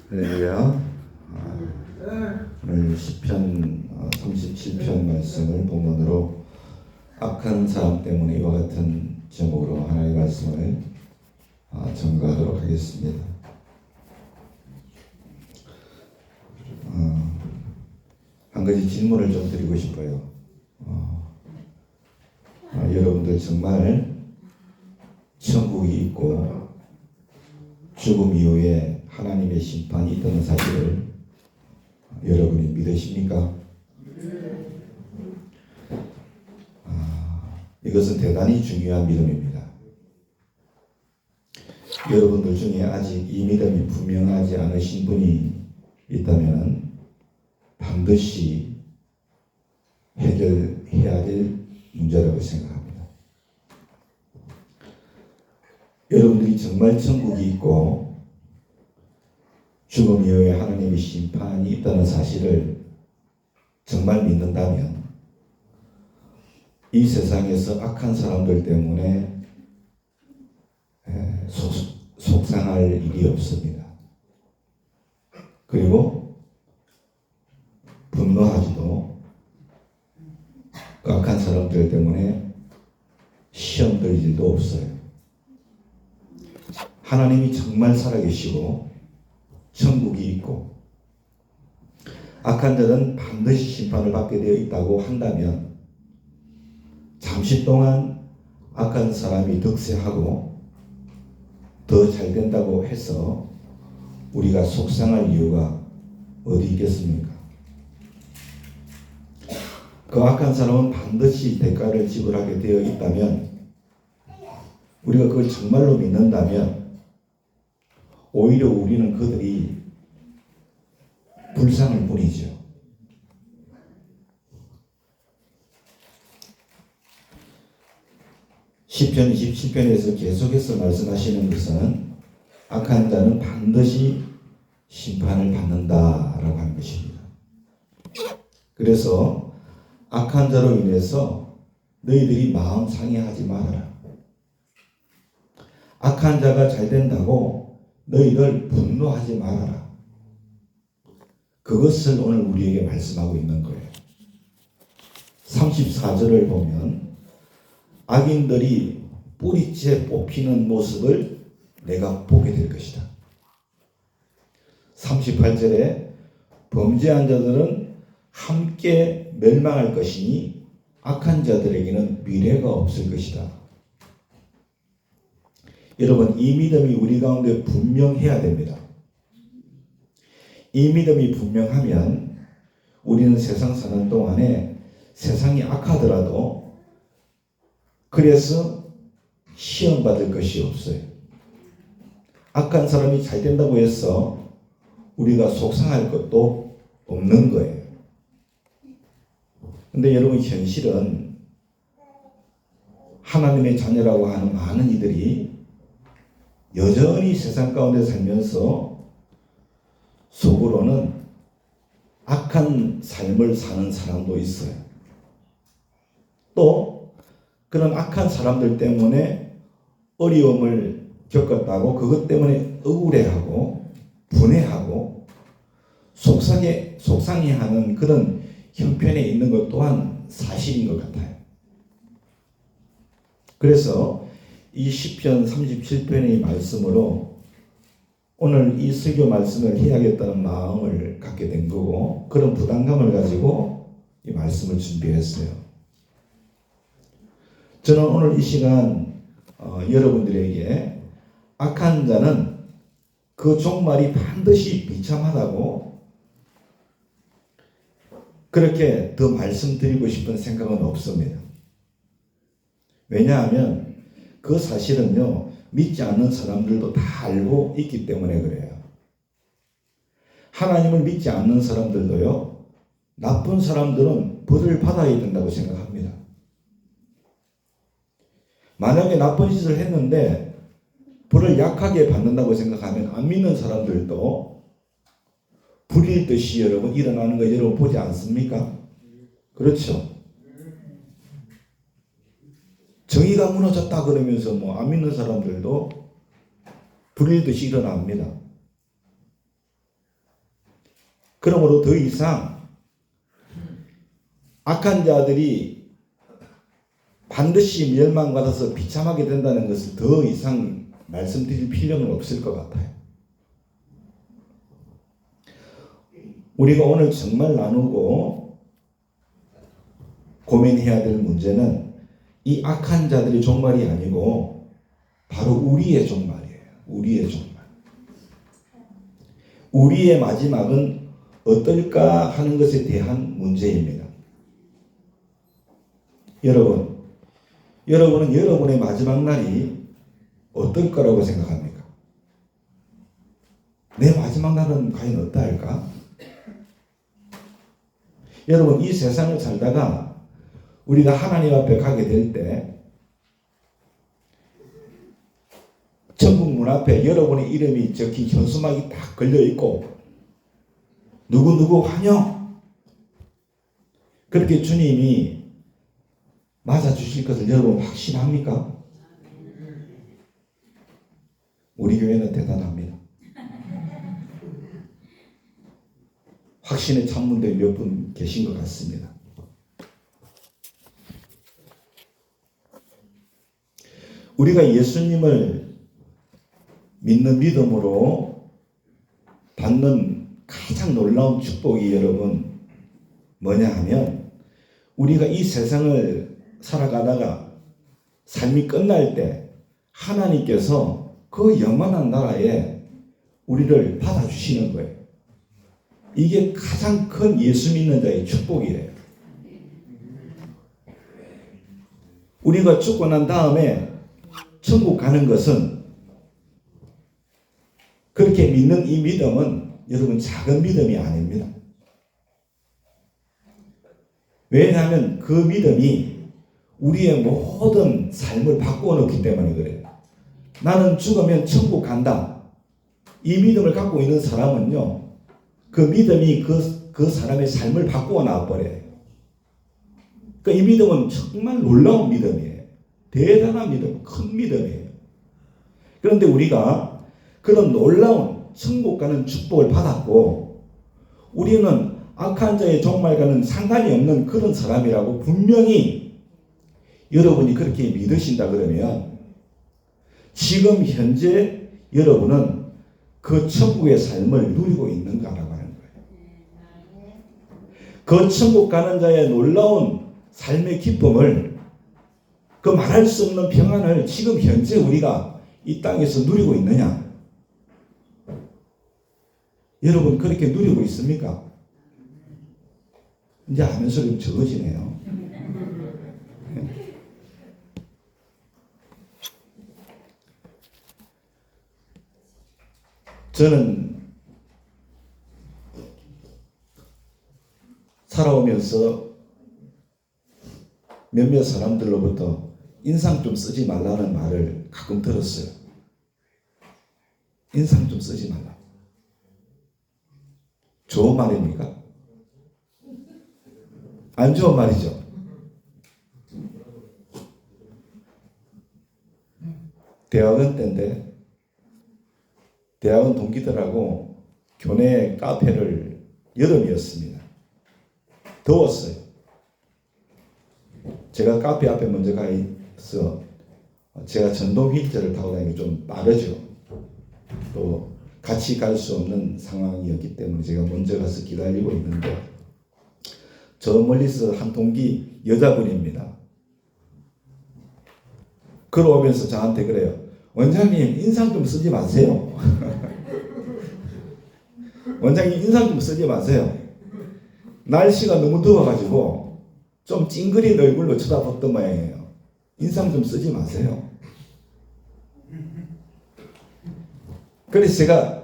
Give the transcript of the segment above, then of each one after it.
할렐루야. 오늘 시편 37편 말씀을 본문으로 악한 사람 때문에 이와 같은 제목으로 하나님의 말씀을 전가하도록 하겠습니다. 한 가지 질문을 좀 드리고 싶어요. 여러분들 정말 천국이 있고 죽음 이후에 하나님의 심판이 있다는 사실을 여러분이 믿으십니까? 이것은 대단히 중요한 믿음입니다. 여러분들 중에 아직 이 믿음이 분명하지 않으신 분이 있다면 반드시 해결해야 될 문제라고 생각합니다. 여러분들이 정말 천국이 있고 죽음 이후에 하나님의 심판이 있다는 사실을 정말 믿는다면 이 세상에서 악한 사람들 때문에 속상할 일이 없습니다. 그리고 분노하지도 그 악한 사람들 때문에 시험 들 일도 없어요. 하나님이 정말 살아계시고 천국이 있고 악한 자는 반드시 심판을 받게 되어 있다고 한다면 잠시 동안 악한 사람이 득세하고 더 잘 된다고 해서 우리가 속상할 이유가 어디 있겠습니까? 그 악한 사람은 반드시 대가를 지불하게 되어 있다면 우리가 그걸 정말로 믿는다면 오히려 우리는 그들이 불쌍할 뿐이죠. 시편 27편에서 계속해서 말씀하시는 것은 악한 자는 반드시 심판을 받는다라고 하는 것입니다. 그래서 악한 자로 인해서 너희들이 마음 상해하지 말아라. 악한 자가 잘 된다고 너희들 분노하지 말아라. 그것을 오늘 우리에게 말씀하고 있는 거예요. 34절을 보면 악인들이 뿌리째 뽑히는 모습을 내가 보게 될 것이다. 38절에 범죄한 자들은 함께 멸망할 것이니 악한 자들에게는 미래가 없을 것이다. 여러분, 이 믿음이 우리 가운데 분명해야 됩니다. 이 믿음이 분명하면 우리는 세상 사는 동안에 세상이 악하더라도 그래서 시험 받을 것이 없어요. 악한 사람이 잘 된다고 해서 우리가 속상할 것도 없는 거예요. 근데 여러분, 현실은 하나님의 자녀라고 하는 많은 이들이 여전히 세상 가운데 살면서 속으로는 악한 삶을 사는 사람도 있어요. 또 그런 악한 사람들 때문에 어려움을 겪었다고 그것 때문에 억울해하고 분해하고 속상해하는 그런 형편에 있는 것 또한 사실인 것 같아요. 그래서 이 시편 37편의 말씀으로 오늘 이 설교 말씀을 해야겠다는 마음을 갖게 된 거고 그런 부담감을 가지고 이 말씀을 준비했어요. 저는 오늘 이 시간 여러분들에게 악한 자는 그 종말이 반드시 비참하다고 그렇게 더 말씀드리고 싶은 생각은 없습니다. 왜냐하면 그 사실은요, 믿지 않는 사람들도 다 알고 있기 때문에 그래요. 하나님을 믿지 않는 사람들도요, 나쁜 사람들은 벌을 받아야 된다고 생각합니다. 만약에 나쁜 짓을 했는데 벌을 약하게 받는다고 생각하면 안 믿는 사람들도 불의듯이 여러분 일어나는 거 여러분 보지 않습니까? 그렇죠? 정의가 무너졌다 그러면서 안 믿는 사람들도 불일듯이 일어납니다. 그러므로 더 이상 악한 자들이 반드시 멸망받아서 비참하게 된다는 것을 더 이상 말씀드릴 필요는 없을 것 같아요. 우리가 오늘 정말 나누고 고민해야 될 문제는 이 악한 자들의 종말이 아니고 바로 우리의 종말이에요. 우리의 종말. 우리의 마지막은 어떨까 하는 것에 대한 문제입니다. 여러분은 여러분의 마지막 날이 어떨 거라고 생각합니까? 내 마지막 날은 과연 어떠할까? 여러분, 이 세상을 살다가 우리가 하나님 앞에 가게 될 때 천국 문 앞에 여러분의 이름이 적힌 현수막이 딱 걸려 있고 누구누구 환영, 그렇게 주님이 맞아주실 것을 여러분 확신합니까? 우리 교회는 대단합니다. 확신의 창문들이 몇 분 계신 것 같습니다. 우리가 예수님을 믿는 믿음으로 받는 가장 놀라운 축복이 여러분 뭐냐 하면, 우리가 이 세상을 살아가다가 삶이 끝날 때 하나님께서 그 영원한 나라에 우리를 받아주시는 거예요. 이게 가장 큰 예수 믿는 자의 축복이에요. 우리가 죽고 난 다음에 천국 가는 것은, 그렇게 믿는 이 믿음은 여러분 작은 믿음이 아닙니다. 왜냐하면 그 믿음이 우리의 모든 삶을 바꾸어 놓기 때문에 그래요. 나는 죽으면 천국 간다. 이 믿음을 갖고 있는 사람은요, 그 믿음이 그 사람의 삶을 바꾸어 놔버려요. 그러니까 이 믿음은 정말 놀라운 믿음이에요. 대단한 믿음, 큰 믿음이에요. 그런데 우리가 그런 놀라운 천국 가는 축복을 받았고, 우리는 악한 자의 종말과는 상관이 없는 그런 사람이라고 분명히 여러분이 그렇게 믿으신다 그러면, 지금 현재 여러분은 그 천국의 삶을 누리고 있는가라고 하는 거예요. 그 천국 가는 자의 놀라운 삶의 기쁨을, 그 말할 수 없는 평안을 지금 현재 우리가 이 땅에서 누리고 있느냐? 여러분 그렇게 누리고 있습니까? 이제 하면 소리 적어지네요. 저는 살아오면서 몇몇 사람들로부터 인상 좀 쓰지 말라는 말을 가끔 들었어요. 인상 좀 쓰지 말라. 좋은 말입니까? 안 좋은 말이죠. 대학원 때인데, 대학원 동기들하고 교내 카페를, 여름이었습니다. 더웠어요. 제가 카페 앞에 먼저 가 있어, 제가 전동 휠체어를 타고 다니기 좀 빠르죠. 또 같이 갈 수 없는 상황이었기 때문에 제가 먼저 가서 기다리고 있는데, 저 멀리서 한 동기 여자분입니다. 걸어오면서 저한테 그래요. 원장님 인상 좀 쓰지 마세요. 원장님 인상 좀 쓰지 마세요. 날씨가 너무 더워가지고 좀 찡그린 얼굴로 쳐다봤던 모양이에요. 인상 좀 쓰지 마세요. 그래서 제가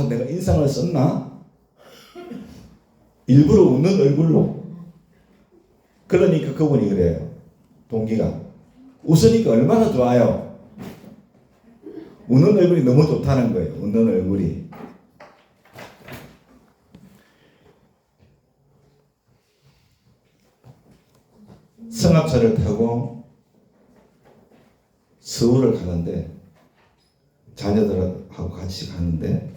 내가 인상을 썼나? 일부러 웃는 얼굴로. 그러니까 그분이 그래요. 동기가 웃으니까 얼마나 좋아요. 웃는 얼굴이 너무 좋다는 거예요. 웃는 얼굴이. 승합차를 타고 서울을 가는데, 자녀들하고 같이 가는데,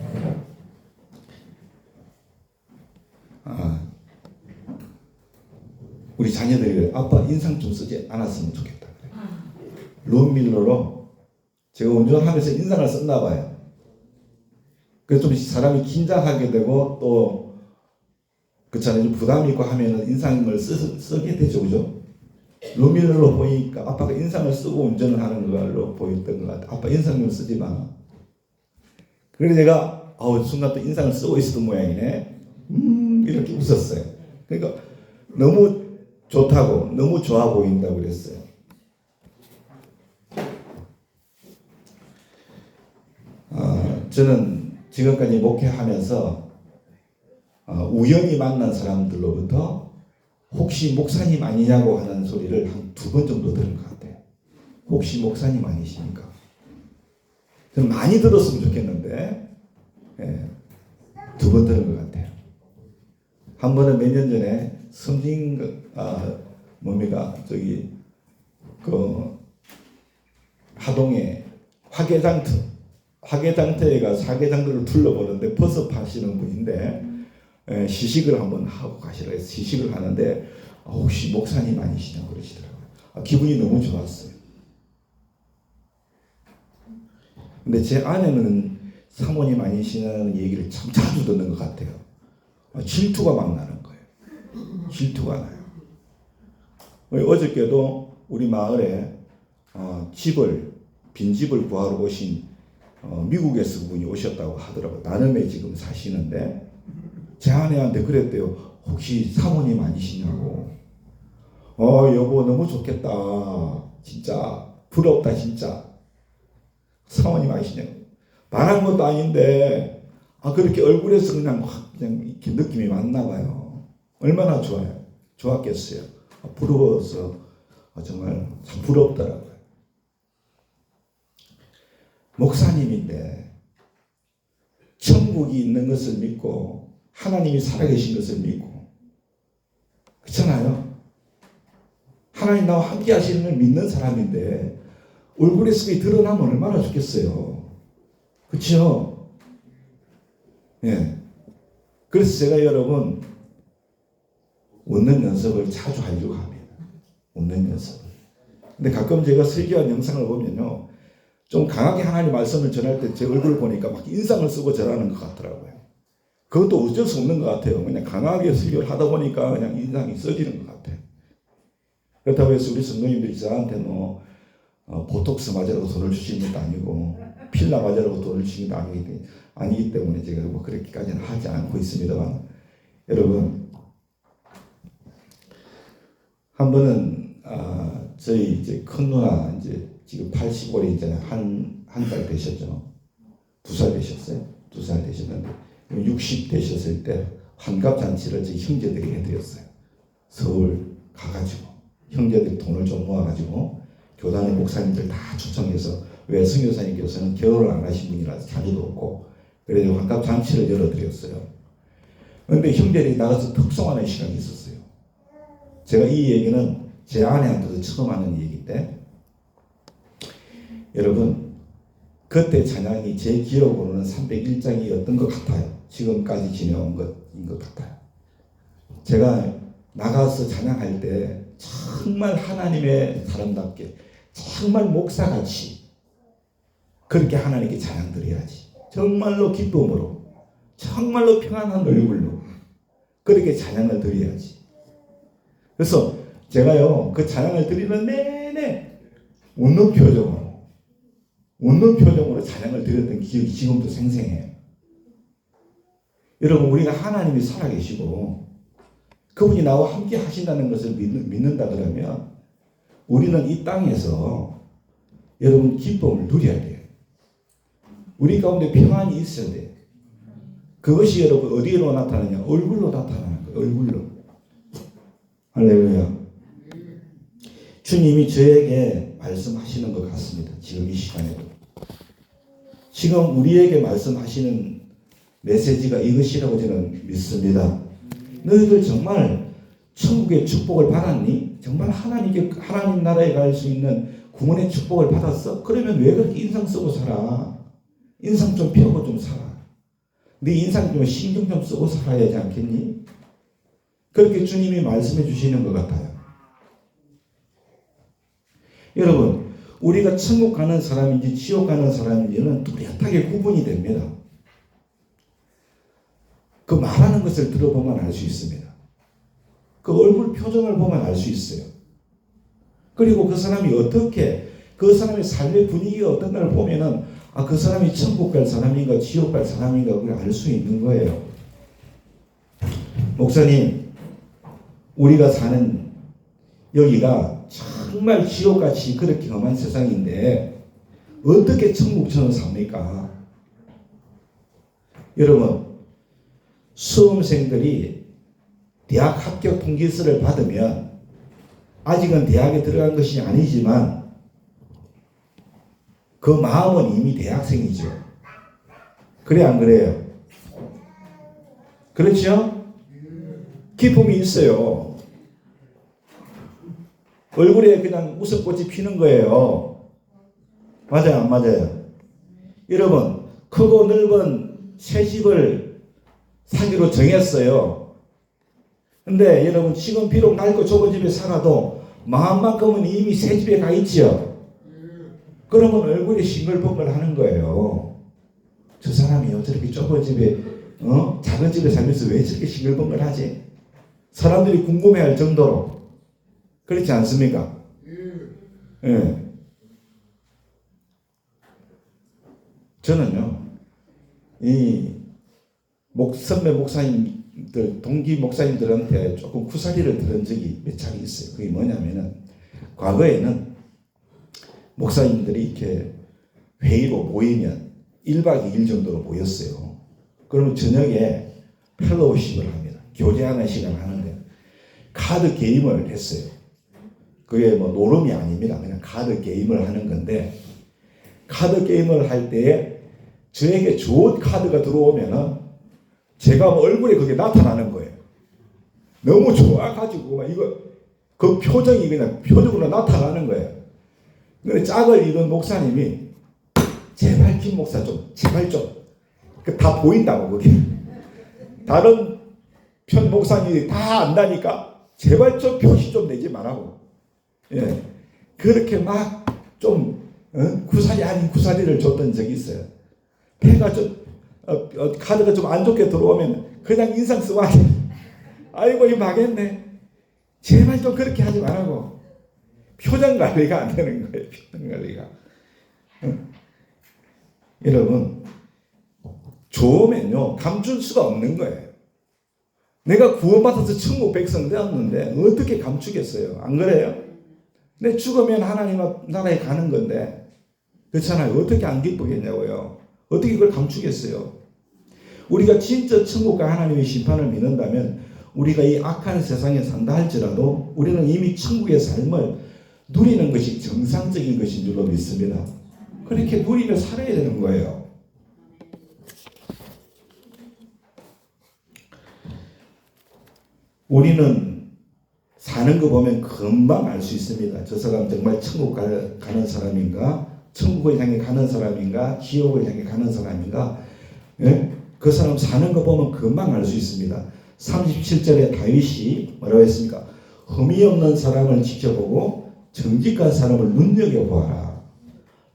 우리 자녀들이 아빠 인상 좀 쓰지 않았으면 좋겠다. 론 밀러로 제가 운전하면서 인상을 썼나 봐요. 그래서 좀 사람이 긴장하게 되고 또 그렇잖아요. 좀 부담이 있고 하면은 인상을 쓰게 되죠, 그죠? 론 밀러로 보니까 아빠가 인상을 쓰고 운전을 하는 걸로 보였던 것 같아요. 아빠 인상 좀 쓰지 마. 그래서 제가 순간 또 인상을 쓰고 있었던 모양이네. 이렇게 웃었어요. 그러니까 너무 좋다고, 너무 좋아 보인다고 그랬어요. 저는 지금까지 목회하면서 우연히 만난 사람들로부터 혹시 목사님 아니냐고 하는 소리를 한 2번 정도 들은 것 같아요. 혹시 목사님 아니십니까? 저는 많이 들었으면 좋겠는데 2번 들은 것 같아요. 한 번은 몇 년 전에 하동에 화개장터에가 사계장터를 둘러보는데 버스 파시는 분인데 시식을 한번 하고 가시라 해서 시식을 하는데 혹시 목사님 아니시냐고 그러시더라고요. 기분이 너무 좋았어요. 근데 제 아내는 사모님 아니시냐는 얘기를 참 자주 듣는 것 같아요. 질투가 막 나는 거예요. 질투가 나요. 어저께도 우리 마을에 빈집을 구하러 오신 미국에서 분이 오셨다고 하더라고요. 나름에 지금 사시는데 제 아내한테 그랬대요. 혹시 사모님 아니시냐고. 여보 너무 좋겠다. 진짜 부럽다 진짜. 사모님 아니시냐고. 말한 것도 아닌데 그렇게 얼굴에서 그냥 이렇게 느낌이 왔나 봐요. 얼마나 좋아요. 좋았겠어요. 부러워서 정말 참 부럽더라고요. 목사님인데 천국이 있는 것을 믿고 하나님이 살아계신 것을 믿고 그렇잖아요. 하나님 나와 함께 하시는 걸 믿는 사람인데 얼굴에서 그게 드러나면 얼마나 좋겠어요. 그렇죠? 예. 그래서 제가 여러분 웃는 연습을 자주 하려고 합니다. 웃는 연습. 근데 가끔 제가 설교한 영상을 보면요. 좀 강하게 하나님 말씀을 전할 때 제 얼굴을 보니까 막 인상을 쓰고 절하는 것 같더라고요. 그것도 어쩔 수 없는 것 같아요. 그냥 강하게 설교를 하다 보니까 그냥 인상이 써지는 것 같아요. 그렇다고 해서 우리 성도님들이 저한테 보톡스 맞으라고 돈을 주시는 것도 아니고 필라 맞으라고 돈을 주시는 것도 아니기 때문에 제가 그렇게까지는 하지 않고 있습니다만 여러분 한 번은 저희 이제 큰 누나 이제 지금 85이 이제 한 달 되셨죠. 2살 되셨어요. 2살 되셨는데 60 되셨을 때 환갑 잔치를 저희 형제들이 해드렸어요. 서울 가가지고 형제들이 돈을 좀 모아가지고 교단의 목사님들 다 초청해서 왜 선교사님께서는 결혼을 안 하신 분이라서 자녀도 없고 그래서 환갑 잔치를 열어드렸어요. 그런데 형제들이 나가서 특송하는 시간이 있었어요. 제가 이 얘기는 제 아내한테도 처음 하는 얘기인데 여러분 그때 찬양이 제 기억으로는 301장이었던 것 같아요. 지금까지 지내온 것인 것 같아요. 제가 나가서 찬양할 때 정말 하나님의 사람답게 정말 목사같이 그렇게 하나님께 찬양 드려야지. 정말로 기쁨으로 정말로 평안한 얼굴로 그렇게 찬양을 드려야지. 그래서 제가요 그 찬양을 드리는 내내 웃는 표정으로 찬양을 드렸던 기억이 지금도 생생해요. 여러분 우리가 하나님이 살아계시고 그분이 나와 함께 하신다는 것을 믿는다 그러면 우리는 이 땅에서 여러분 기쁨을 누려야 돼요. 우리 가운데 평안이 있어야 돼요. 그것이 여러분 어디로 나타나냐? 얼굴로 나타나는 거예요. 얼굴로. 할렐루야. 주님이 저에게 말씀하시는 것 같습니다. 지금 이 시간에도. 지금 우리에게 말씀하시는 메시지가 이것이라고 저는 믿습니다. 너희들 정말 천국의 축복을 받았니? 정말 하나님 나라에 갈 수 있는 구원의 축복을 받았어? 그러면 왜 그렇게 인상 쓰고 살아? 인상 좀 펴고 좀 살아. 네 인상 좀 신경 좀 쓰고 살아야 하지 않겠니? 그렇게 주님이 말씀해 주시는 것 같아요. 여러분, 우리가 천국 가는 사람인지 지옥 가는 사람인지는 뚜렷하게 구분이 됩니다. 그 말하는 것을 들어보면 알 수 있습니다. 그 얼굴 표정을 보면 알 수 있어요. 그리고 그 사람이 어떻게, 그 사람의 삶의 분위기가 어떤가를 보면은 그 사람이 천국 갈 사람인가 지옥 갈 사람인가 그걸 알 수 있는 거예요. 목사님, 우리가 사는 여기가 정말 지옥같이 그렇게 험한 세상인데 어떻게 천국처럼 삽니까? 여러분, 수험생들이 대학 합격 통지서를 받으면 아직은 대학에 들어간 것이 아니지만 그 마음은 이미 대학생이죠. 그래 안 그래요? 그렇죠? 기쁨이 있어요. 얼굴에 그냥 웃음꽃이 피는 거예요. 맞아요, 안 맞아요? 여러분, 크고 넓은 새 집을 사기로 정했어요. 근데 여러분, 지금 비록 낡고 좁은 집에 살아도 마음만큼은 이미 새 집에 가 있지요. 그러면 얼굴이 싱글벙글 하는 거예요. 저 사람이요, 저렇게 좁은 집에, 작은 집에 살면서 왜 저렇게 싱글벙글 하지? 사람들이 궁금해할 정도로. 그렇지 않습니까? 예. 저는요, 이 선배 목사님들, 동기 목사님들한테 조금 구사리를 들은 적이 몇 차례 있어요. 그게 뭐냐면은, 과거에는 목사님들이 이렇게 회의로 모이면 1박 2일 정도로 모였어요. 그러면 저녁에 펠로우십을 합니다. 교제하는 시간을 하는데, 카드 게임을 했어요. 그게 뭐 노름이 아닙니다. 그냥 카드 게임을 하는 건데, 카드 게임을 할 때에 저에게 좋은 카드가 들어오면은 제가 뭐 얼굴에 그게 나타나는 거예요. 너무 좋아가지고 막 이거 그 표정이 그냥 표정으로 나타나는 거예요. 근데 짝을 이룬 목사님이 제발 김 목사 좀 제발 좀 다 보인다고 그게 다른 편 목사님이 다 안다니까 제발 좀 표시 좀 내지 말라고. 예, 그렇게 막 좀 구사리 아닌 구사리를 줬던 적이 있어요. 배가 좀 카드가 좀 안 좋게 들어오면 그냥 인상 쓰고 아이고 이 망했네. 제발 좀 그렇게 하지 말라고. 표정 관리가 안 되는 거예요. 표정 관리가. 여러분, 좋으면요 감출 수가 없는 거예요. 내가 구원받아서 천국 백성 되었는데 어떻게 감추겠어요? 안 그래요? 내 죽으면 하나님 나라에 가는 건데, 그렇잖아요. 어떻게 안 기쁘겠냐고요. 어떻게 그걸 감추겠어요? 우리가 진짜 천국과 하나님의 심판을 믿는다면 우리가 이 악한 세상에 산다 할지라도 우리는 이미 천국의 삶을 누리는 것이 정상적인 것인 줄로 믿습니다. 그렇게 누리며 살아야 되는 거예요. 우리는 사는 거 보면 금방 알 수 있습니다. 저 사람 정말 천국 가는 사람인가, 천국을 향해 가는 사람인가, 지옥을 향해 가는 사람인가. 예? 그 사람 사는 거 보면 금방 알 수 있습니다. 37절에 다윗이 뭐라고 했습니까? 흠이 없는 사람을 지켜보고 정직한 사람을 눈여겨보아라.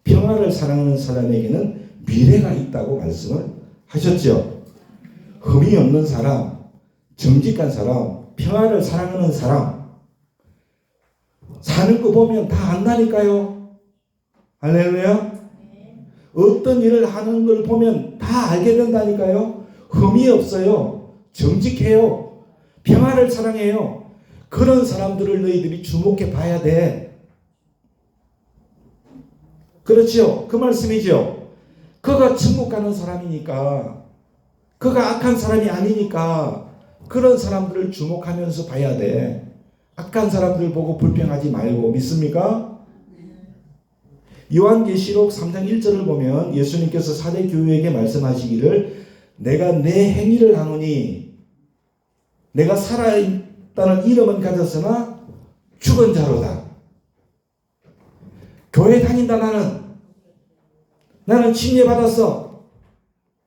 평화를 사랑하는 사람에게는 미래가 있다고 말씀을 하셨죠. 흠이 없는 사람, 정직한 사람, 평화를 사랑하는 사람 사는 거 보면 다 안다니까요. 할렐루야. 어떤 일을 하는 걸 보면 다 알게 된다니까요. 흠이 없어요. 정직해요. 평화를 사랑해요. 그런 사람들을 너희들이 주목해 봐야 돼. 그렇지요. 그 말씀이죠. 그가 천국 가는 사람이니까, 그가 악한 사람이 아니니까 그런 사람들을 주목하면서 봐야 돼. 악한 사람들 보고 불평하지 말고. 믿습니까? 요한계시록 3장 1절을 보면 예수님께서 사대 교회에게 말씀하시기를 내가 내 행위를 하노니 내가 살아있다는 이름은 가졌으나 죽은 자로다. 교회 다닌다 나는 침례받았어.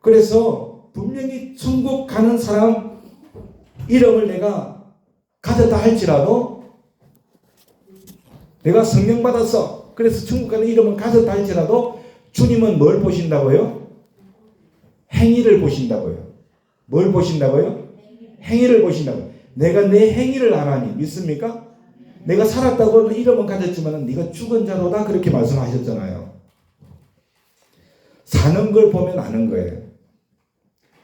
그래서 분명히 천국 가는 사람 이름을 내가 가졌다 할지라도 내가 성령 받았어. 그래서 천국 가는 이름은 가졌다 할지라도 주님은 뭘 보신다고요? 행위를 보신다고요. 뭘 보신다고요? 행위를 보신다고요. 내가 내 행위를 알아니 믿습니까? 내가 살았다고 이름은 가졌지만 네가 죽은 자로다 그렇게 말씀하셨잖아요. 사는 걸 보면 아는 거예요.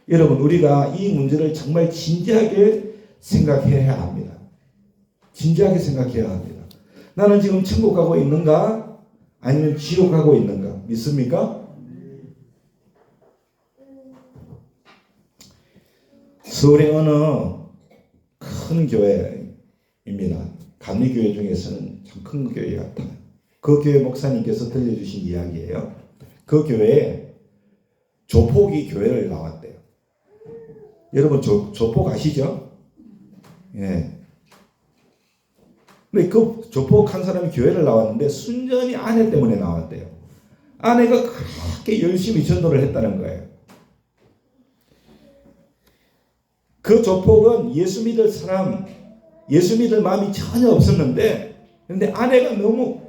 여러분 우리가 이 문제를 정말 진지하게 생각해야 합니다. 진지하게 생각해야 합니다. 나는 지금 천국 가고 있는가? 아니면 지옥 가고 있는가? 믿습니까? 서울의 어느 큰 교회입니다. 감리교회 중에서는 참 큰 교회 같아요. 그 교회 목사님께서 들려주신 이야기예요. 그 교회에 조폭이 교회를 나왔대요. 여러분 조폭 아시죠? 예. 근데 그 조폭 한 사람이 교회를 나왔는데 순전히 아내 때문에 나왔대요. 아내가 그렇게 열심히 전도를 했다는 거예요. 그 조폭은 예수 믿을 사람, 예수 믿을 마음이 전혀 없었는데, 근데 아내가 너무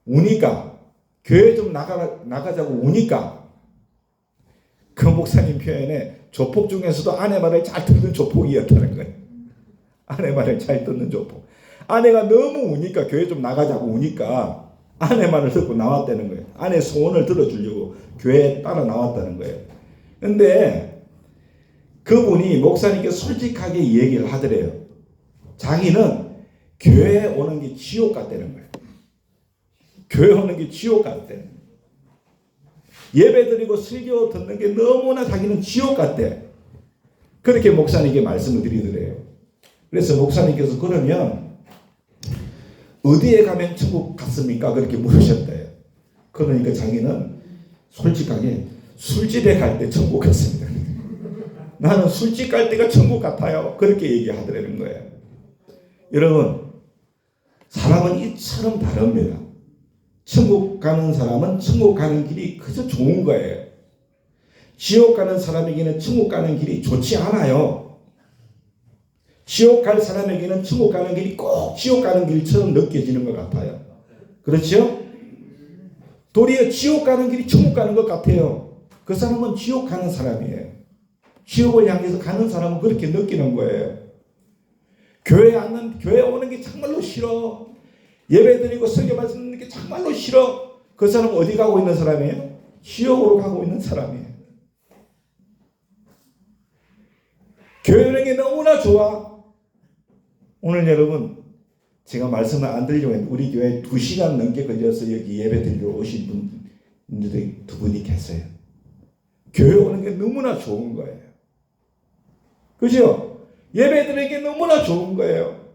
우니까, 교회 좀 나가자고 우니까, 그 목사님 표현에 조폭 중에서도 아내 말을 잘 듣는 조폭이었다는 거예요. 아내 말을 잘 듣는 조폭. 아내가 너무 우니까, 교회 좀 나가자고 우니까, 아내 말을 듣고 나왔다는 거예요. 아내 소원을 들어주려고 교회에 따라 나왔다는 거예요. 근데 그분이 목사님께 솔직하게 얘기를 하더래요. 자기는 교회에 오는 게 지옥 같다는 거예요. 교회 오는 게 지옥 같대. 예배 드리고 설교 듣는 게 너무나 자기는 지옥 같대. 그렇게 목사님께 말씀을 드리더래요. 그래서 목사님께서 그러면 어디에 가면 천국 갔습니까? 그렇게 물으셨대요. 그러니까 자기는 솔직하게 술집에 갈 때 천국 갔습니다. 나는 술집 갈 때가 천국 같아요. 그렇게 얘기하더라는 거예요. 여러분, 사람은 이처럼 다릅니다. 천국 가는 사람은 천국 가는 길이 그저 좋은 거예요. 지옥 가는 사람에게는 천국 가는 길이 좋지 않아요. 지옥 갈 사람에게는 천국 가는 길이 꼭 지옥 가는 길처럼 느껴지는 것 같아요. 그렇죠? 도리어 지옥 가는 길이 천국 가는 것 같아요. 그 사람은 지옥 가는 사람이에요. 지옥을 향해서 가는 사람은 그렇게 느끼는 거예요. 교회 오는 게 정말로 싫어. 예배 드리고 설교 말씀 듣는 게 정말로 싫어. 그 사람은 어디 가고 있는 사람이에요? 지옥으로 가고 있는 사람이에요. 교회 오는 게 너무나 좋아. 오늘 여러분 제가 말씀을 안 드리려고 했는데 우리 교회에 2시간 넘게 걸려서 여기 예배 드리러 오신 분들이 2분이 계세요. 교회 오는 게 너무나 좋은 거예요. 그죠? 예배 드리는 게 너무나 좋은 거예요.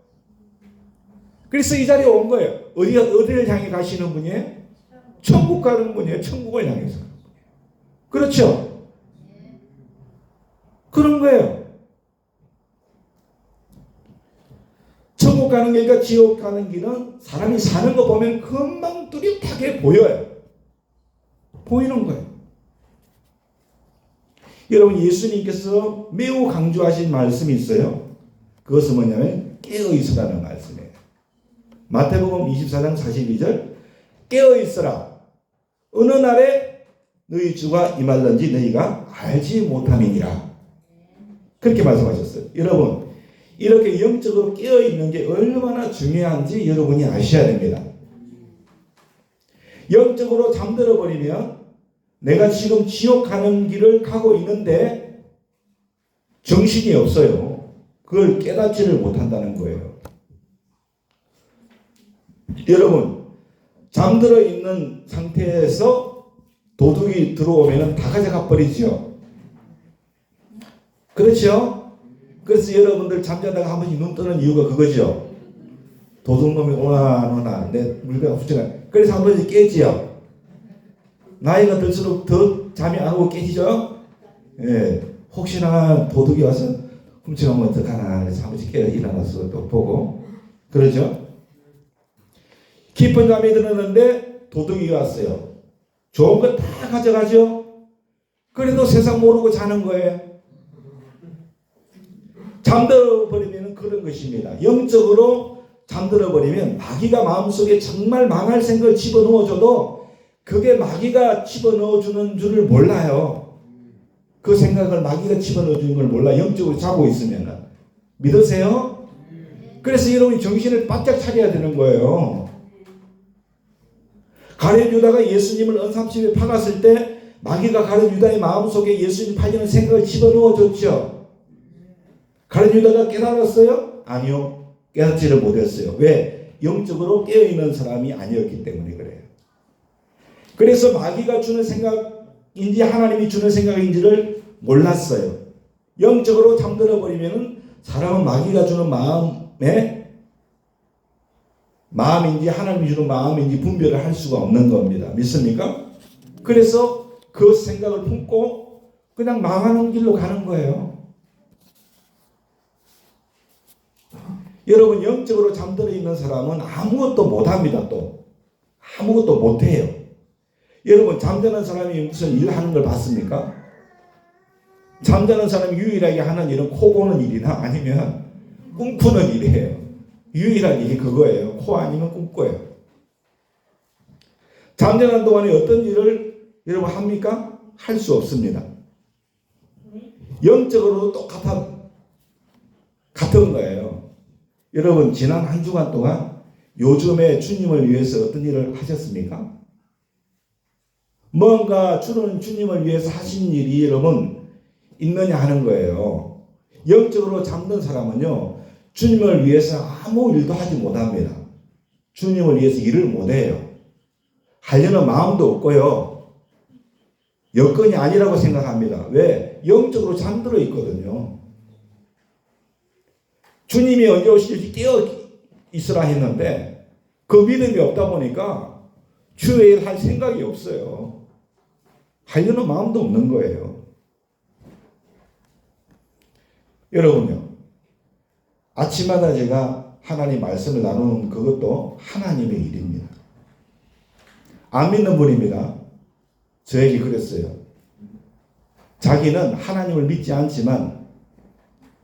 그래서 이 자리에 온 거예요. 어디를 향해 가시는 분이에요? 천국 가는 분이에요. 천국을 향해서. 그렇죠? 그런 거예요. 천국 가는 길과 지옥 가는 길은 사람이 사는 거 보면 금방 뚜렷하게 보여요. 보이는 거예요. 여러분 예수님께서 매우 강조하신 말씀이 있어요. 그것은 뭐냐면 깨어있으라는 말씀이에요. 마태복음 24장 42절 깨어있으라. 어느 날에 너희 주가 임할는지 너희가 알지 못함이니라. 그렇게 말씀하셨어요. 여러분 이렇게 영적으로 깨어있는 게 얼마나 중요한지 여러분이 아셔야 됩니다. 영적으로 잠들어 버리면 내가 지금 지옥 가는 길을 가고 있는데 정신이 없어요. 그걸 깨닫지를 못한다는 거예요. 여러분 잠들어 있는 상태에서 도둑이 들어오면 다 가져가 버리죠. 그렇죠? 그래서 여러분들 잠자다가 한 번씩 눈 뜨는 이유가 그거죠. 도둑놈이 오나 안 오나 내 물건 훔쳐가. 그래서 한 번씩 깨지요. 나이가 들수록 더 잠이 안 오고 깨지죠. 예, 혹시나 도둑이 와서 훔쳐가면 어떡하나 그래서 한 번씩 깨어 일어나서 또 보고 그러죠. 깊은 잠이 들었는데 도둑이 왔어요. 좋은 거 다 가져가죠. 그래도 세상 모르고 자는 거예요. 잠들어 버리면 그런 것입니다. 영적으로 잠들어 버리면 마귀가 마음속에 정말 망할 생각을 집어넣어줘도 그게 마귀가 집어넣어주는 줄을 몰라요. 그 생각을 마귀가 집어넣어주는 걸 몰라. 영적으로 자고 있으면. 믿으세요? 그래서 여러분이 정신을 바짝 차려야 되는 거예요. 가룟 유다가 예수님을 언삼십에 팔았을 때 마귀가 가룟 유다의 마음속에 예수님 팔리는 생각을 집어넣어줬죠. 가룟 유다가 깨달았어요? 아니요. 깨닫지를 못했어요. 왜? 영적으로 깨어있는 사람이 아니었기 때문에 그래요. 그래서 마귀가 주는 생각인지 하나님이 주는 생각인지를 몰랐어요. 영적으로 잠들어 버리면 사람은 마귀가 주는 마음인지 하나님이 주는 마음인지 분별을 할 수가 없는 겁니다. 믿습니까? 그래서 그 생각을 품고 그냥 망하는 길로 가는 거예요. 여러분, 영적으로 잠들어 있는 사람은 아무것도 못합니다. 또 아무것도 못해요. 여러분, 잠자는 사람이 무슨 일 하는 걸 봤습니까? 잠자는 사람이 유일하게 하는 일은 코 고는 일이나 아니면 꿈꾸는 일이에요. 유일한 일이 그거예요. 코 아니면 꿈꿔요. 잠자는 동안에 어떤 일을 여러분 합니까? 할 수 없습니다. 영적으로도 같은 거예요. 여러분, 지난 한 주간 동안 요즘에 주님을 위해서 어떤 일을 하셨습니까? 뭔가 주님을 위해서 하신 일이 여러분 있느냐 하는 거예요. 영적으로 잠든 사람은요, 주님을 위해서 아무 일도 하지 못합니다. 주님을 위해서 일을 못해요. 하려는 마음도 없고요. 여건이 아니라고 생각합니다. 왜? 영적으로 잠들어 있거든요. 주님이 언제 오실지 깨어 있으라 했는데 그 믿음이 없다 보니까 주의 일 할 생각이 없어요. 하려는 마음도 없는 거예요. 여러분요, 아침마다 제가 하나님 말씀을 나누는 그것도 하나님의 일입니다. 안 믿는 분입니다. 저에게 그랬어요. 자기는 하나님을 믿지 않지만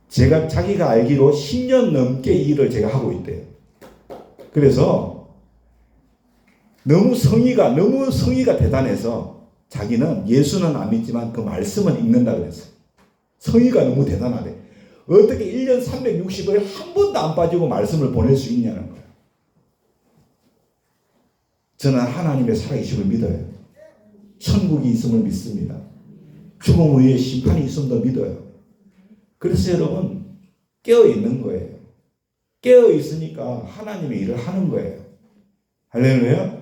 자기가 알기로 10년 넘게 이 일을 제가 하고 있대요. 그래서 너무 성의가 대단해서 자기는 예수는 안 믿지만 그 말씀은 읽는다 그랬어요. 성의가 너무 대단하대. 어떻게 1년 360일 한 번도 안 빠지고 말씀을 보낼 수 있냐는 거예요. 저는 하나님의 살아계심을 믿어요. 천국이 있음을 믿습니다. 죽음 후에 심판이 있음도 믿어요. 그래서 여러분, 깨어있는 거예요. 깨어있으니까 하나님의 일을 하는 거예요. 할렐루야?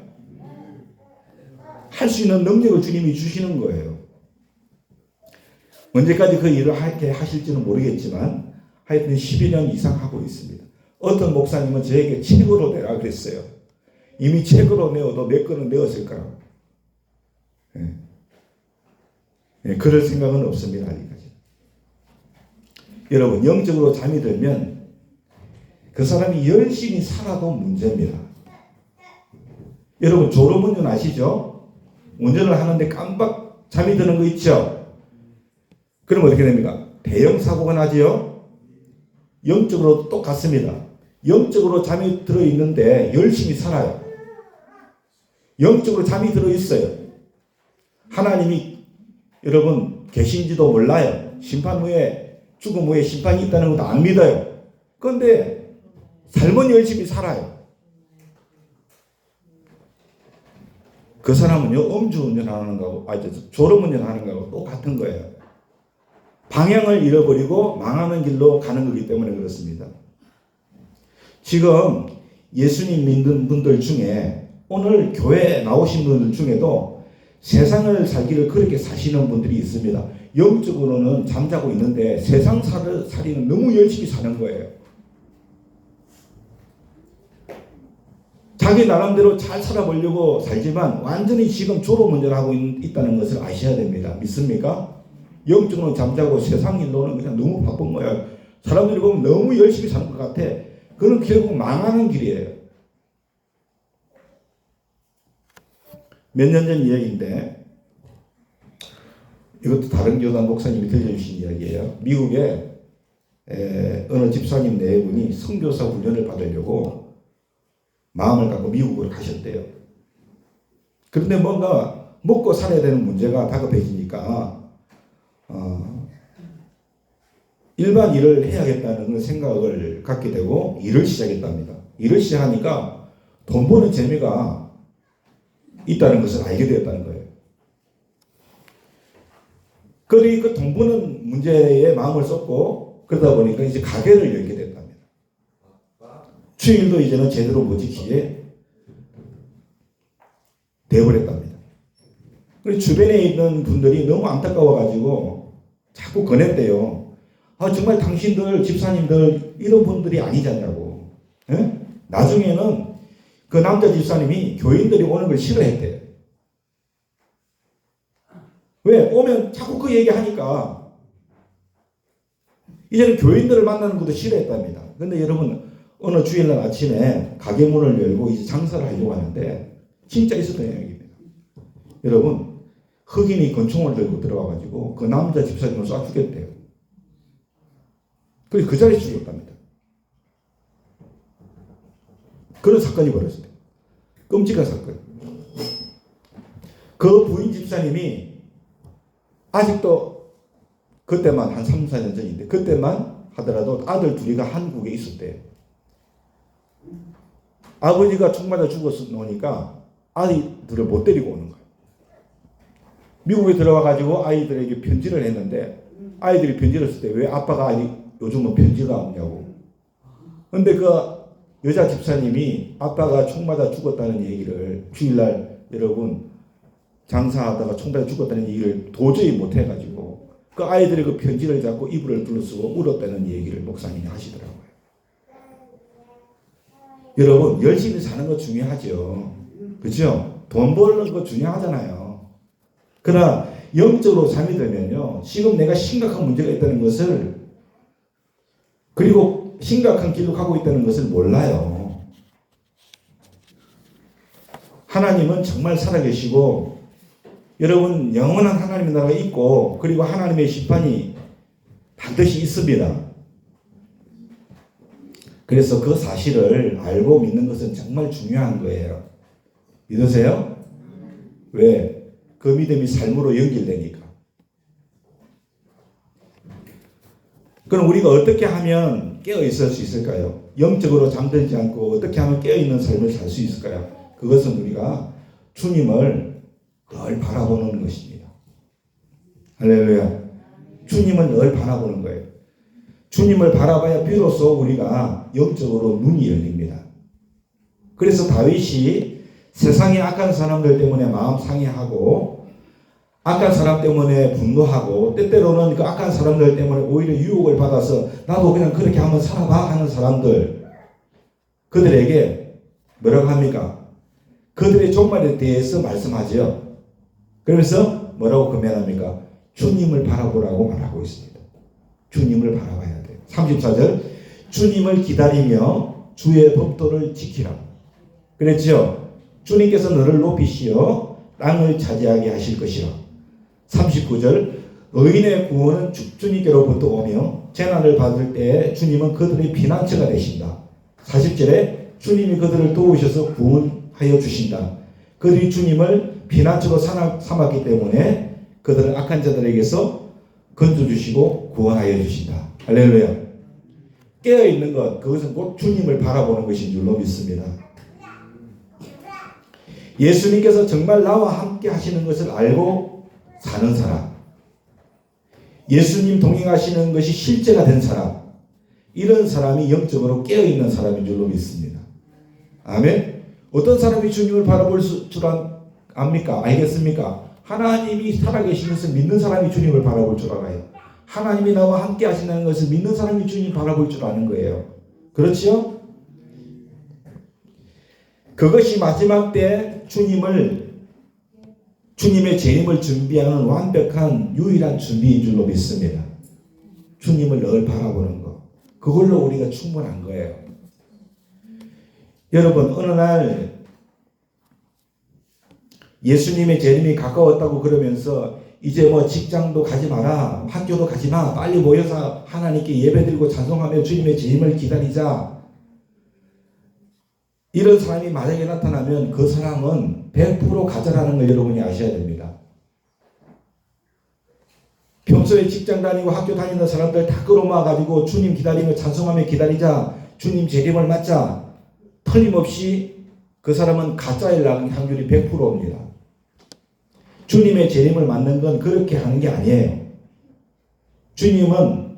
할 수 있는 능력을 주님이 주시는 거예요. 언제까지 그 일을 하실지는 모르겠지만 하여튼 12년 이상 하고 있습니다. 어떤 목사님은 저에게 책으로 내라 그랬어요. 이미 책으로 내어도 몇 건은 내었을 거라고. 그럴 생각은 없습니다. 아직까지. 여러분, 영적으로 잠이 들면 그 사람이 열심히 살아도 문제입니다. 여러분, 졸음운전 아시죠? 운전을 하는데 깜빡 잠이 드는 거 있죠? 그럼 어떻게 됩니까? 대형 사고가 나지요? 영적으로 똑같습니다. 영적으로 잠이 들어있는데 열심히 살아요. 영적으로 잠이 들어있어요. 하나님이 여러분 계신지도 몰라요. 심판 후에, 죽음 후에 심판이 있다는 것도 안 믿어요. 그런데 삶은 열심히 살아요. 그 사람은요, 음주운전하는 거하고, 졸음운전하는 거하고 똑같은 거예요. 방향을 잃어버리고 망하는 길로 가는 거기 때문에 그렇습니다. 지금 예수님 믿는 분들 중에, 오늘 교회에 나오신 분들 중에도 세상을 살기를 그렇게 사시는 분들이 있습니다. 영적으로는 잠자고 있는데 세상 살이는 너무 열심히 사는 거예요. 자기 나름대로 잘 살아보려고 살지만 완전히 지금 졸음운전하고 있다는 것을 아셔야 됩니다. 믿습니까? 영적으로는 잠자고 세상 일로는 그냥 너무 바쁜 거야. 사람들이 보면 너무 열심히 사는 것 같아. 그건 결국 망하는 길이에요. 몇 년 전 이야기인데, 이것도 다른 교단 목사님이 들려주신 이야기예요. 미국에 어느 집사님 네 분이 선교사 훈련을 받으려고 마음을 갖고 미국으로 가셨대요. 그런데 뭔가 먹고 살아야 되는 문제가 다급해지니까 일반 일을 해야겠다는 생각을 갖게 되고 일을 시작했답니다. 일을 시작하니까 돈 버는 재미가 있다는 것을 알게 되었다는 거예요. 그러니 그 돈 버는 문제에 마음을 쏟고 그러다 보니까 이제 가게를 열게 됐답니다. 주일도 이제는 제대로 못 지키게 되어버렸답니다. 그리고 주변에 있는 분들이 너무 안타까워가지고 자꾸 권했대요. 정말 당신들 집사님들 이런 분들이 아니잖냐고. 에? 나중에는 그 남자 집사님이 교인들이 오는 걸 싫어했대요. 왜? 오면 자꾸 그 얘기하니까 이제는 교인들을 만나는 것도 싫어했답니다. 근데 여러분 어느 주일날 아침에 가게 문을 열고 이제 장사를 하려고 하는데 진짜 있었던 이야기입니다. 여러분 흑인이 권총을 들고 들어와가지고 그 남자 집사님을 쏴 죽였대요. 그래서 그 자리에 죽였답니다. 그런 사건이 벌어졌대요. 끔찍한 사건. 그 부인 집사님이 아직도 그때만 한 3, 4년 전인데 그때만 하더라도 아들 둘이가 한국에 있었대요. 아버지가 총 맞아 죽었으니까 아이들을 못 데리고 오는 거예요. 미국에 들어와 가지고 아이들에게 편지를 했는데 아이들이 편지를 쓸 때 왜 아빠가 요즘은 편지가 없냐고. 근데 그 여자 집사님이 아빠가 총 맞아 죽었다는 얘기를 주일날 여러분 장사하다가 총 맞아 죽었다는 얘기를 도저히 못 해가지고 그 아이들의 그 편지를 잡고 이불을 둘러쓰고 울었다는 얘기를 목사님이 하시더라고요. 여러분 열심히 사는 거 중요하죠. 그렇죠? 돈 버는 거 중요하잖아요. 그러나 영적으로 잠이 들면요. 지금 내가 심각한 문제가 있다는 것을 그리고 심각한 길로 가고 있다는 것을 몰라요. 하나님은 정말 살아계시고 여러분 영원한 하나님의 나라가 있고 그리고 하나님의 심판이 반드시 있습니다. 그래서 그 사실을 알고 믿는 것은 정말 중요한 거예요. 믿으세요? 왜? 그 믿음이 삶으로 연결되니까. 그럼 우리가 어떻게 하면 깨어 있을 수 있을까요? 영적으로 잠들지 않고 어떻게 하면 깨어 있는 삶을 살 수 있을까요? 그것은 우리가 주님을 늘 바라보는 것입니다. 할렐루야. 주님을 늘 바라보는 거예요. 주님을 바라봐야 비로소 우리가 영적으로 눈이 열립니다. 그래서 다윗이 세상의 악한 사람들 때문에 마음 상해하고 악한 사람 때문에 분노하고 때때로는 그 악한 사람들 때문에 오히려 유혹을 받아서 나도 그냥 그렇게 한번 살아봐 하는 사람들 그들에게 뭐라고 합니까? 그들의 종말에 대해서 말씀하죠. 그러면서 뭐라고 금면합니까? 주님을 바라보라고 말하고 있습니다. 주님을 바라봐야 돼요. 34절 주님을 기다리며 주의 법도를 지키라. 그랬죠? 주님께서 너를 높이시어 땅을 차지하게 하실 것이라. 39절 의인의 구원은 주님께로부터 오며 재난을 받을 때 주님은 그들의 피난처가 되신다. 40절에 주님이 그들을 도우셔서 구원하여 주신다. 그들이 주님을 피난처로 삼았기 때문에 그들은 악한 자들에게서 건져주시고 구원하여 주신다. 할렐루야. 깨어있는 것 그것은 곧 주님을 바라보는 것인 줄로 믿습니다. 예수님께서 정말 나와 함께 하시는 것을 알고 사는 사람, 예수님 동행하시는 것이 실제가 된 사람, 이런 사람이 영적으로 깨어있는 사람인 줄로 믿습니다. 아멘. 어떤 사람이 주님을 바라볼 줄 압니까? 알겠습니까? 하나님이 살아계신 것을 믿는 사람이 주님을 바라볼 줄 알아요. 하나님이 나와 함께 하신다는 것을 믿는 사람이 주님을 바라볼 줄 아는 거예요. 그렇죠? 그것이 마지막 때 주님의 재림을 준비하는 완벽한 유일한 준비인 줄로 믿습니다. 주님을 늘 바라보는 것. 그걸로 우리가 충분한 거예요. 여러분 어느 날 예수님의 재림이 가까웠다고 그러면서 이제 뭐 직장도 가지 마라, 학교도 가지 마, 빨리 모여서 하나님께 예배드리고 찬송하며 주님의 재림을 기다리자, 이런 사람이 만약에 나타나면 그 사람은 100% 가짜라는 걸 여러분이 아셔야 됩니다. 평소에 직장 다니고 학교 다니는 사람들 다 끌어모아가지고 주님 기다리며 찬송하며 기다리자, 주님 재림을 맞자, 틀림없이 그 사람은 가짜일 확률이 100%입니다. 주님의 재림을 맞는 건 그렇게 하는 게 아니에요. 주님은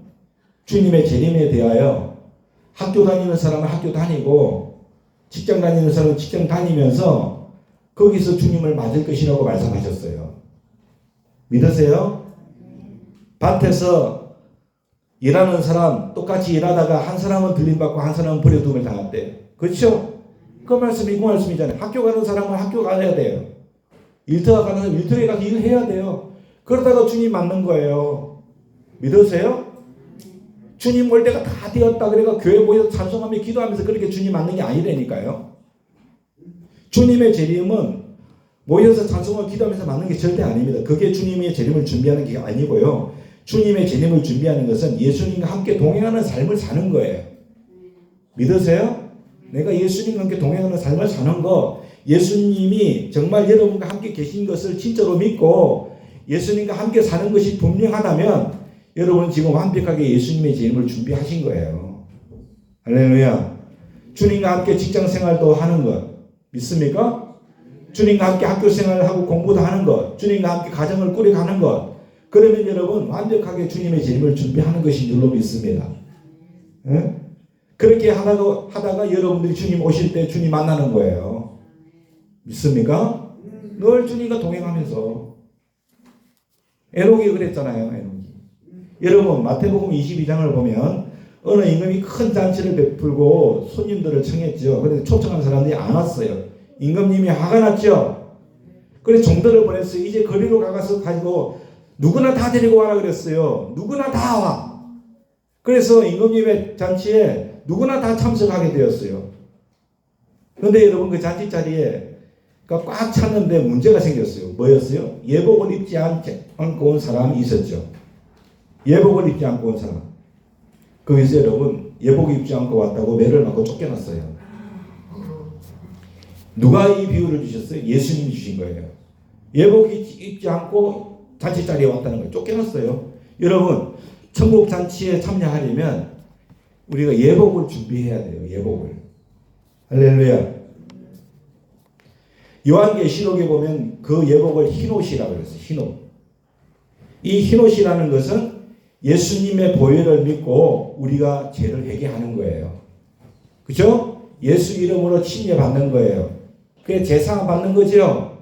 주님의 재림에 대하여 학교 다니는 사람은 학교 다니고 직장 다니는 사람은 직장 다니면서 거기서 주님을 맞을 것이라고 말씀하셨어요. 믿으세요? 밭에서 일하는 사람 똑같이 일하다가 한 사람은 들림받고 한 사람은 버려둠을 당한대. 그렇죠? 그 말씀이 그 말씀이잖아요. 학교 가는 사람은 학교 가야 돼요. 일터에 가는 사람은 일터에 가서 일해야 돼요. 그러다가 주님 맞는 거예요. 믿으세요? 주님 올 때가 다 되었다. 그래가 교회 모여서 찬송하며 기도하면서 그렇게 주님 맞는 게 아니라니까요. 주님의 재림은 모여서 찬송하고 기도하면서 맞는 게 절대 아닙니다. 그게 주님의 재림을 준비하는 게 아니고요. 주님의 재림을 준비하는 것은 예수님과 함께 동행하는 삶을 사는 거예요. 믿으세요? 내가 예수님과 함께 동행하는 삶을 사는 거, 예수님이 정말 여러분과 함께 계신 것을 진짜로 믿고 예수님과 함께 사는 것이 분명하다면 여러분은 지금 완벽하게 예수님의 재림을 준비하신 거예요. 할렐루야. 주님과 함께 직장 생활도 하는 것 믿습니까? 주님과 함께 학교 생활을 하고 공부도 하는 것, 주님과 함께 가정을 꾸려가는 것, 그러면 여러분 완벽하게 주님의 재림을 준비하는 것인 줄로 믿습니다. 예? 그렇게 하다가 여러분들이 주님 오실 때 주님 만나는 거예요. 믿습니까? 늘 주님과 동행하면서. 에녹이 그랬잖아요. 에녹이. 여러분 마태복음 22장을 보면 어느 임금이 큰 잔치를 베풀고 손님들을 청했죠. 그런데 초청한 사람들이 안 왔어요. 임금님이 화가 났죠. 그래서 종들을 보냈어요. 이제 거리로 가지고 누구나 다 데리고 와라 그랬어요. 누구나 다 와. 그래서 임금님의 잔치에 누구나 다 참석하게 되었어요. 그런데 여러분 그 잔치 자리에 꽉 찼는데 문제가 생겼어요. 뭐였어요? 예복을 입지 않고 온 사람이 있었죠. 예복을 입지 않고 온 사람. 거기서 여러분 예복 입지 않고 왔다고 매를 맞고 쫓겨났어요. 누가 이 비유를 주셨어요? 예수님이 주신 거예요. 예복 입지 않고 잔치 자리에 왔다는 거예요. 쫓겨났어요. 여러분 천국 잔치에 참여하려면 우리가 예복을 준비해야 돼요. 예복을. 할렐루야. 요한계시록에 보면 그 예복을 흰옷이라고 그랬어요. 흰옷. 이 흰옷이라는 것은 예수님의 보혈을 믿고 우리가 죄를 회개하는 거예요. 그렇죠? 예수 이름으로 침례받는 거예요. 그게 제사 받는 거죠.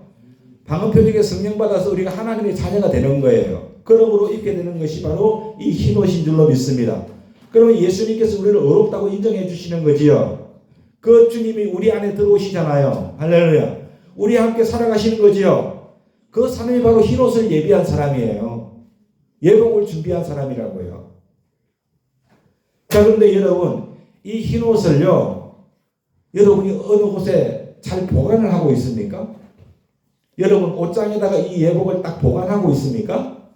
방언표적에 성령 받아서 우리가 하나님의 자녀가 되는 거예요. 그러므로 입게 되는 것이 바로 이 흰옷인 줄로 믿습니다. 그러면 예수님께서 우리를 의롭다고 인정해 주시는 거지요. 그 주님이 우리 안에 들어오시잖아요. 할렐루야. 우리와 함께 살아가시는 거지요. 그 사람이 바로 흰옷을 예비한 사람이에요. 예복을 준비한 사람이라고요. 자, 그런데 여러분 이 흰옷을요, 여러분이 어느 곳에 잘 보관을 하고 있습니까? 여러분 옷장에다가 이 예복을 딱 보관하고 있습니까?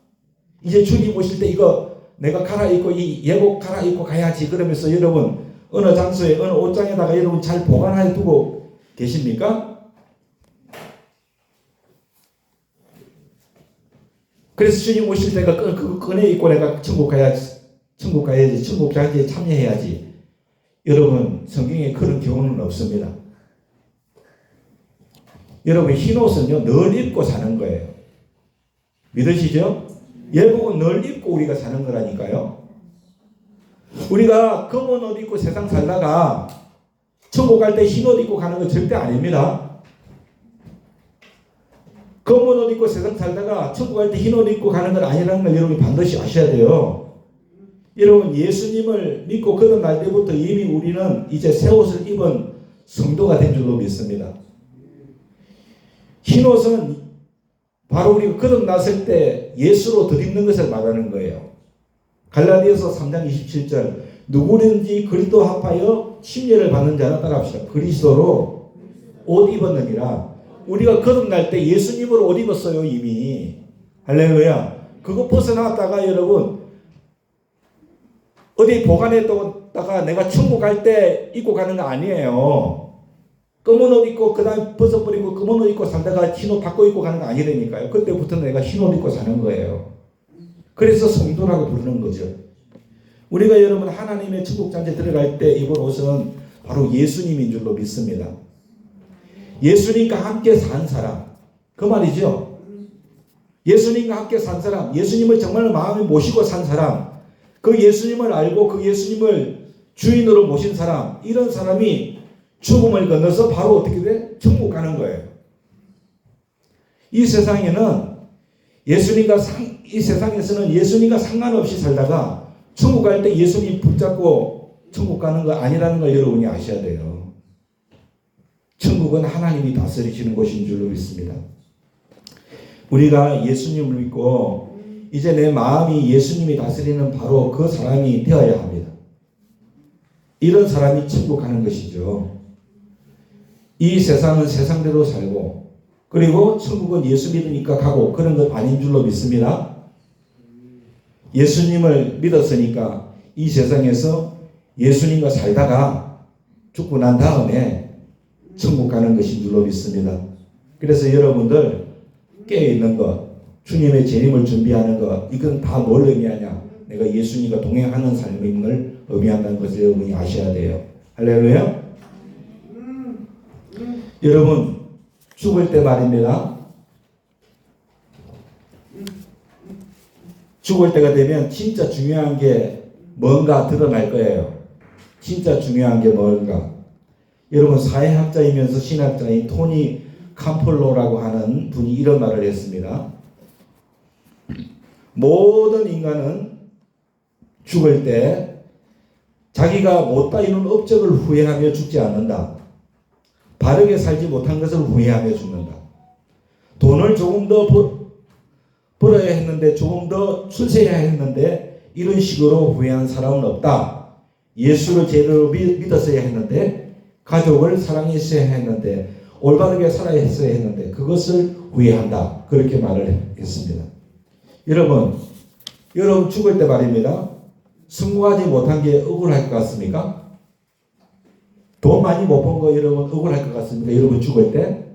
이제 주님 오실 때 이거 내가 갈아입고 이 예복 갈아입고 가야지 그러면서 여러분 어느 장소에 어느 옷장에다가 여러분 잘 보관해 두고 계십니까? 그래서 주님 오실 때가 그거 꺼내 입고 내가 천국 가야지 천국 잔치에 참여해야지. 여러분 성경에 그런 경우는 없습니다. 여러분 흰옷은요 늘 입고 사는 거예요. 믿으시죠? 예복은 늘 입고 우리가 사는 거라니까요. 우리가 검은 옷 입고 세상 살다가 천국 갈 때 흰 옷 입고 가는 건 절대 아닙니다. 검은 옷 입고 세상 살다가 천국 갈 때 흰 옷 입고 가는 건 아니라는 걸 여러분이 반드시 아셔야 돼요. 여러분 예수님을 믿고 거듭날 때부터 이미 우리는 이제 새 옷을 입은 성도가 된 줄로 믿습니다. 흰 옷은 바로 우리가 거듭났을 때 예수로 덧입는 것을 말하는 거예요. 갈라디아서 3장 27절 누구든지 그리스도 합하여 침례를 받는 자는 따라합시다. 그리스도로 옷 입었느니라. 우리가 거듭날 때 예수님으로 옷 입었어요 이미. 할렐루야. 그거 벗어나왔다가 여러분 어디 보관해뒀다가 내가 천국 갈 때 입고 가는 거 아니에요. 검은 옷 입고 그 다음에 벗어버리고 검은 옷 입고 살다가 흰 옷 바꿔 입고 가는 거 아니라니까요. 그때부터 내가 흰 옷 입고 사는 거예요. 그래서 성도라고 부르는 거죠. 우리가 여러분 하나님의 천국 잔치에 들어갈 때 입은 옷은 바로 예수님인 줄로 믿습니다. 예수님과 함께 산 사람, 그 말이죠. 예수님과 함께 산 사람, 예수님을 정말 마음에 모시고 산 사람, 그 예수님을 알고 그 예수님을 주인으로 모신 사람, 이런 사람이 죽음을 건너서 바로 어떻게 돼? 천국 가는 거예요. 이 세상에는 이 세상에서는 예수님과 상관없이 살다가 천국 갈 때 예수님 붙잡고 천국 가는 거 아니라는 걸 여러분이 아셔야 돼요. 천국은 하나님이 다스리시는 곳인 줄로 믿습니다. 우리가 예수님을 믿고 이제 내 마음이 예수님이 다스리는 바로 그 사람이 되어야 합니다. 이런 사람이 천국 가는 것이죠. 이 세상은 세상대로 살고 그리고 천국은 예수 믿으니까 가고 그런 것 아닌 줄로 믿습니다. 예수님을 믿었으니까 이 세상에서 예수님과 살다가 죽고 난 다음에 천국 가는 것인 줄로 믿습니다. 그래서 여러분들 깨어있는 것, 주님의 재림을 준비하는 것, 이건 다 뭘 의미하냐? 내가 예수님과 동행하는 삶을 의미한다는 것을 여러분이 아셔야 돼요. 할렐루야. 여러분 죽을 때 말입니다. 죽을 때가 되면 진짜 중요한 게 뭔가 드러날 거예요. 진짜 중요한 게 뭔가. 여러분 사회학자이면서 신학자인 토니 캄폴로라고 하는 분이 이런 말을 했습니다. 모든 인간은 죽을 때 자기가 못다 이룬 업적을 후회하며 죽지 않는다. 바르게 살지 못한 것을 후회하며 죽는다. 돈을 조금 더 벌어야 했는데 조금 더 출세해야 했는데 이런 식으로 후회한 사람은 없다. 예수를 제대로 믿었어야 했는데 가족을 사랑했어야 했는데 올바르게 살아야 했어야 했는데 그것을 후회한다. 그렇게 말을 했습니다. 여러분 죽을 때 말입니다. 성공하지 못한 게 억울할 것 같습니까? 돈 많이 못 번 거 여러분 억울할 것 같습니까? 여러분 죽을 때?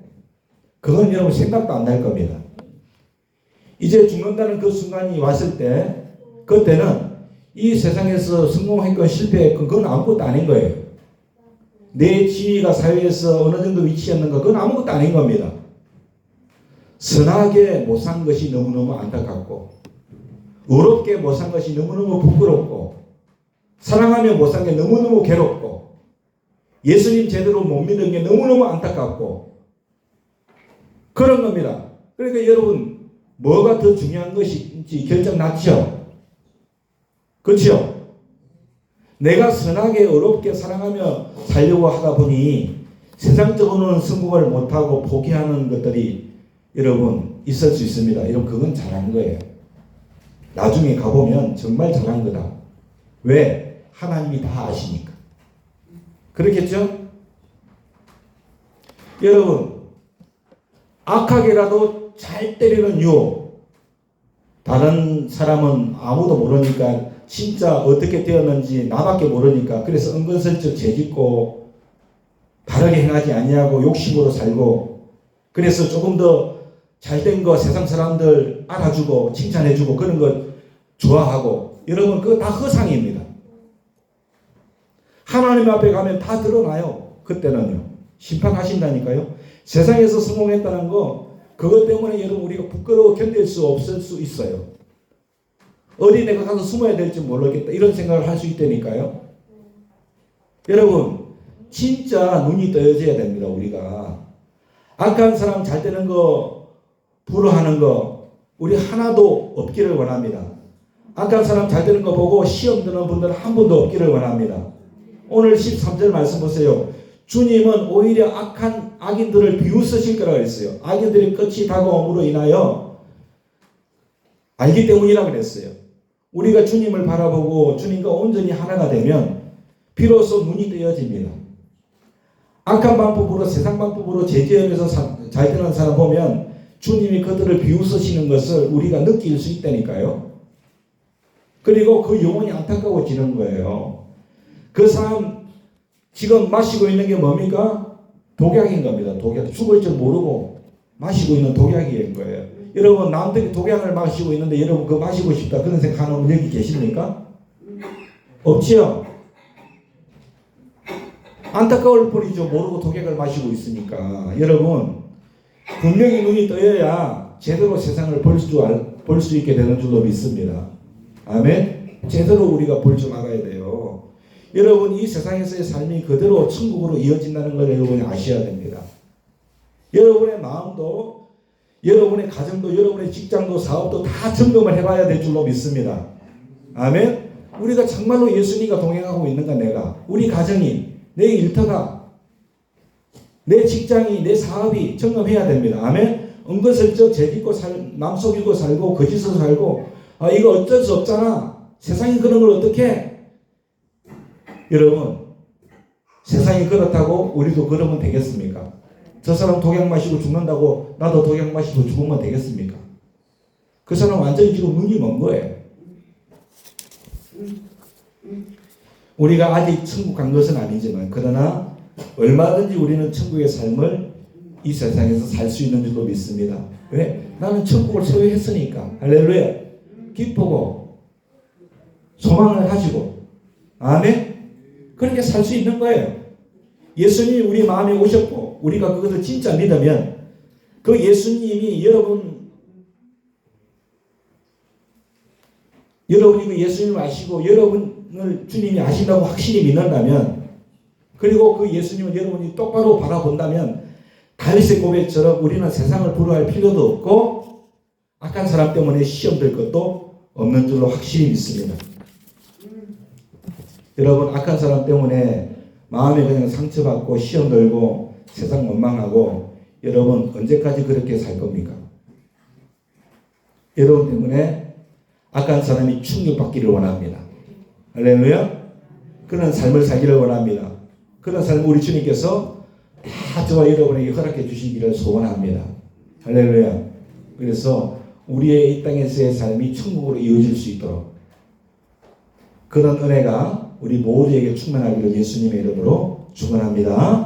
그건 여러분 생각도 안 날 겁니다. 이제 죽는다는 그 순간이 왔을 때 그때는 이 세상에서 성공했건 실패했건 그건 아무것도 아닌 거예요. 내 지위가 사회에서 어느 정도 위치했는가 그건 아무것도 아닌 겁니다. 선하게 못 산 것이 너무너무 안타깝고 의롭게 못 산 것이 너무너무 부끄럽고 사랑하며 못 산 게 너무너무 괴롭고 예수님 제대로 못 믿은 게 너무너무 안타깝고 그런 겁니다. 그러니까 여러분 뭐가 더 중요한 것인지 결정 났죠? 그렇죠? 내가 선하게 의롭게 사랑하며 살려고 하다 보니 세상적으로는 성공을 못하고 포기하는 것들이 여러분 있을 수 있습니다. 여러분 그건 잘한 거예요. 나중에 가보면 정말 잘한 거다. 왜? 하나님이 다 아시니까. 그렇겠죠? 여러분 악하게라도 잘 때리는 유혹 다른 사람은 아무도 모르니까 진짜 어떻게 되었는지 나밖에 모르니까 그래서 은근슬쩍 죄짓고 바르게 행하지 아니하고 욕심으로 살고 그래서 조금 더 잘된 거 세상 사람들 알아주고 칭찬해주고 그런 거 좋아하고 여러분 그거 다 허상입니다. 하나님 앞에 가면 다 드러나요. 그때는요. 심판하신다니까요. 세상에서 성공했다는 거 그것 때문에 여러분 우리가 부끄러워 견딜 수 없을 수 있어요. 어디 내가 가서 숨어야 될지 모르겠다 이런 생각을 할 수 있다니까요. 여러분 진짜 눈이 떠져야 됩니다. 우리가 악한 사람 잘 되는 거 부러워하는 거 우리 하나도 없기를 원합니다. 악한 사람 잘 되는 거 보고 시험 드는 분들은 한 분도 없기를 원합니다. 오늘 13절 말씀 보세요. 주님은 오히려 악한 악인들을 비웃으실 거라고 했어요. 악인들의 끝이 다가옴으로 인하여 알기 때문이라고 그랬어요. 우리가 주님을 바라보고 주님과 온전히 하나가 되면 비로소 눈이 뜨여집니다. 악한 방법으로 세상 방법으로 제재하면서 잘 되는 사람 보면 주님이 그들을 비웃으시는 것을 우리가 느낄 수 있다니까요. 그리고 그 영혼이 안타까워지는 거예요. 그 사람 지금 마시고 있는 게 뭡니까? 독약인 겁니다. 독약. 죽을 줄 모르고 마시고 있는 독약인 거예요. 여러분 남들이 독약을 마시고 있는데 여러분 그거 마시고 싶다 그런 생각하는 분 여기 계십니까? 없지요? 안타까울 뿐이죠. 모르고 독약을 마시고 있으니까. 여러분 분명히 눈이 떠야 제대로 세상을 볼 수 있게 되는 줄로 믿습니다. 아멘. 제대로 우리가 볼 줄 알아야 돼요. 여러분 이 세상에서의 삶이 그대로 천국으로 이어진다는 걸 여러분이 아셔야 됩니다. 여러분의 마음도 여러분의 가정도 여러분의 직장도 사업도 다 점검을 해봐야 될 줄로 믿습니다. 아멘. 우리가 정말로 예수님과 동행하고 있는가 내가 우리 가정이 내 일터가 내 직장이 내 사업이 점검해야 됩니다. 아멘. 은근슬쩍 죄짓고 남 속이고 살고 거짓으로 살고 이거 어쩔 수 없잖아. 세상이 그런 걸 어떻게 여러분 세상이 그렇다고 우리도 그러면 되겠습니까? 저 사람 독약 마시고 죽는다고 나도 독약 마시고 죽으면 되겠습니까? 그 사람 완전히 지금 눈이 먼 거예요. 우리가 아직 천국 간 것은 아니지만 그러나 얼마든지 우리는 천국의 삶을 이 세상에서 살 수 있는 줄로 믿습니다. 왜? 나는 천국을 소유했으니까. 할렐루야. 기쁘고 소망을 가지고 아멘. 그렇게 살 수 있는 거예요. 예수님이 우리 마음에 오셨고 우리가 그것을 진짜 믿으면 그 예수님이 여러분이 그 예수님을 아시고 여러분을 주님이 아신다고 확실히 믿는다면 그리고 그 예수님을 여러분이 똑바로 바라본다면 다윗의 고백처럼 우리는 세상을 부러워할 필요도 없고 악한 사람 때문에 시험 될 것도 없는 줄로 확실히 믿습니다. 여러분 악한 사람 때문에 마음에 그냥 상처받고 시험 들고 세상 원망하고 여러분 언제까지 그렇게 살 겁니까? 여러분 때문에 악한 사람이 충격받기를 원합니다. 할렐루야. 그런 삶을 살기를 원합니다. 그런 삶을 우리 주님께서 다 저와 여러분에게 허락해 주시기를 소원합니다. 할렐루야. 그래서 우리의 이 땅에서의 삶이 천국으로 이어질 수 있도록 그런 은혜가 우리 모두에게 충만하기를 예수님의 이름으로 축원합니다.